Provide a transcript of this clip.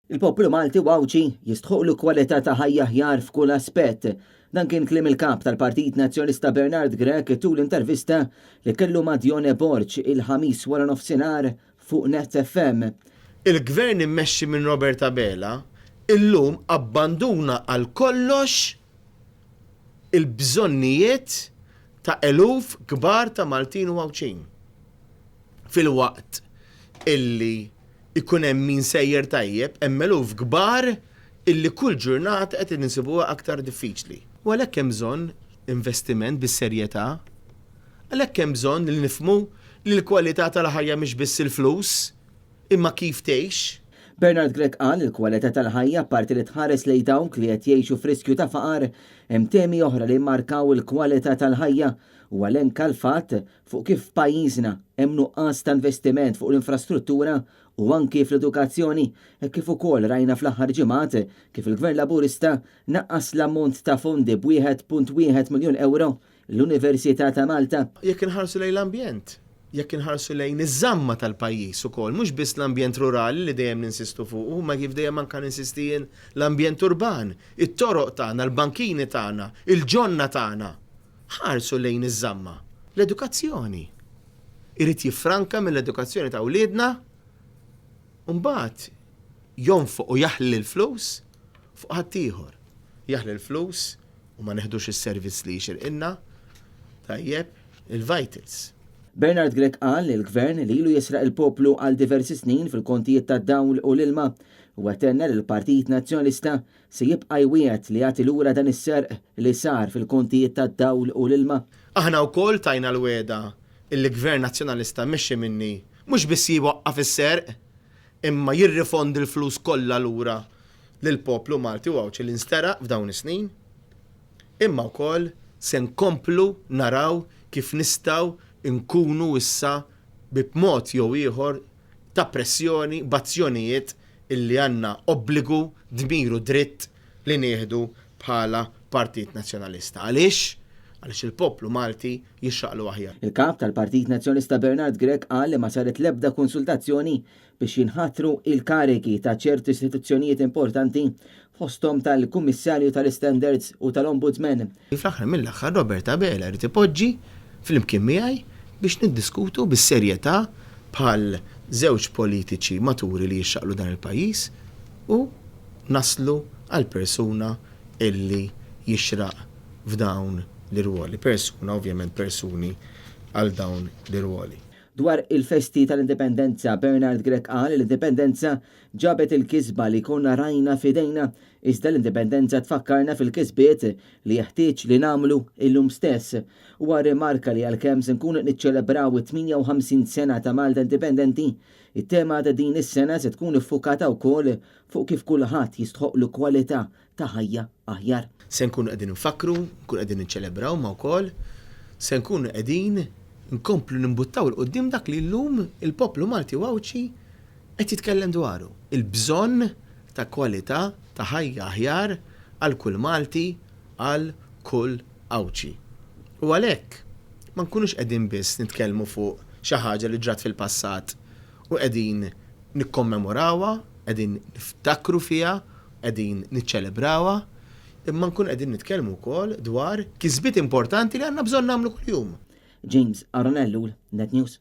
Il-poplu Malti Wawċi jistħuqlu kwalità ta' ħajja aħjar f'kull aspett. Dan kien kliem il-kap tal-Partit Nazzjonista Bernard Grek tul intervista li kellu ma' Dione Borċ il-ħamis wara nofsinhar fuq Net FM. Il-gvern immexxi minn Robert Abela illum abbanduna għal kollox il-bżonnijiet ta' eluf kbar ta' Maltin u Wawċin. Fil-waqt illi ikun hemm min sejjer tajjeb, hemm eluf kbar illi kull ġurnata qed insibuha aktar diffiċli. U għalhekk hemm bżonn investiment bis-serjetà, għalhekk hemm bżonn li nifhmu li l-kwalità tal-ħajja mhix biss il-flus, imma kif tgħix. Bernard Grek qal il-kwalità tal-ħajja parti li tħares lejn dawk li qed jgħixu f'riskju ta' faqar, hemm temi oħra li mmarkaw il-kwalità tal-ħajja u għalenka l-fatt fuq kif pajjiżna hemm nuqqas ta' investiment fuq l-infrastruttura u anki fl-edukazzjoni e kif ukoll rajna fl-aħħar ġimgħat kif il-Gvern Laburista naqqas l-ammont ta' fondi b'1.1 miljun euro l-Università ta' Malta. Jekk inħarsu lejn l-ambjent, jekk inħarsu lejn iż-żamma tal-pajjiż ukoll, mhux biss l-ambjent rurali li dejjem ninsistu fuq, ma kif dejjem anke ninsisti l-ambjent urban, it-toroq tagħna, l-bankini tagħna, il-ġonna tagħna. Ħarsu lejn iż-żamma. L-edukazzjoni. Irid jiffranka mill-edukazzjoni ta' wliedna u mbagħad jonfoq u jaħli l-flus fuq ħadd ieħor. Jaħli l-flus u ma neħdux is-servizz li jxirqilna tajjeb il-vitals. Bernard Grek qal li l-Gvern li ilu jisraq il-poplu għal diversi snin fil-kontijiet tad-dawl u l-ilma u għatenna li l-Partit Nazzjonista se jibqa' jwiegħed li jagħti lura dan is-serq li sar fil-kontijiet tad-dawl u l-ilma. Aħna wkoll tajna l-weda il-Gvern Nazzjonalista mexxi minni mhux biss jwaqqaf is-serq imma jirrifondi l-flus kollha lura lill-poplu Malti u Wawċi li nsteraq f'dawn is-snin. Imma wkoll se nkomplu naraw kif nistgħu nkunu issa b'mod jew ieħor ta' pressjoni b'azzjonijiet illi għandna obbligu dmiru dritt li nieħdu bħala Partit Nazzjonalista. Għaliex? Għaliex il-poplu Malti jixxaqlu aħjar. Il-kap tal-Partit Nazzjonista Bernard Grek qal li ma saret l-ebda konsultazzjoni biex jinħatru il-karigi ta' ċerti istituzzjonijiet importanti fosthom tal-Kummissarju tal-Standards u tal-Ombudsman. Fl-aħħar mill-aħħar Robert Abela jrid ipoġġi fl-imkien miegħi biex niddiskutu bis-serjetà bħal żewġ politiċi maturi li jixxaqlu dan il-pajjiż u naslu għal persuna illi jixraq f'dawn l-irwoli. Persuna, ovvjament persuni għal dawn l-irwoli. Dwar il-festi tal-indipendenza, Bernard Grek qal l-indipendenza ġabet il-kisba li konna rajna fidejna, iżda l-indipendenza tfakkarna fil-kisbiet li jeħtieġ li namlu illum stess. U rimarka li għal-kemm se nkunu niċċelebraw 58 sena ta' Malta indipendenti, it-tema ta' din is-sena se tkun iffukata wkoll fuq kif kulħadd jistħoqlu kwalità ta' ħajja aħjar. Se nkunu qegħdin nfakru, nkunu qegħdin niċċelebraw ma' wkoll, se nkunu qegħdin nkomplu nimbuttaw il-qoddim dak li llum il-poplu Malti Wawċi qed jitkellem dwaru. Il-bżonn ta' kwalità ta' ħajja aħjar għal kull Malti għal kull Awċi. U għalhekk ma nkunux qegħdin biss nitkellmu fuq xi ħaġa li ġrat fil-passat u qegħdin nikkommemorawha, qegħdin niftakru fiha, qegħdin niċċelebrawha, imma nkun qegħdin nitkellmu wkoll dwar kisbiet importanti li għandna bżonn nagħmlu kuljum. James Aronellu, Net News.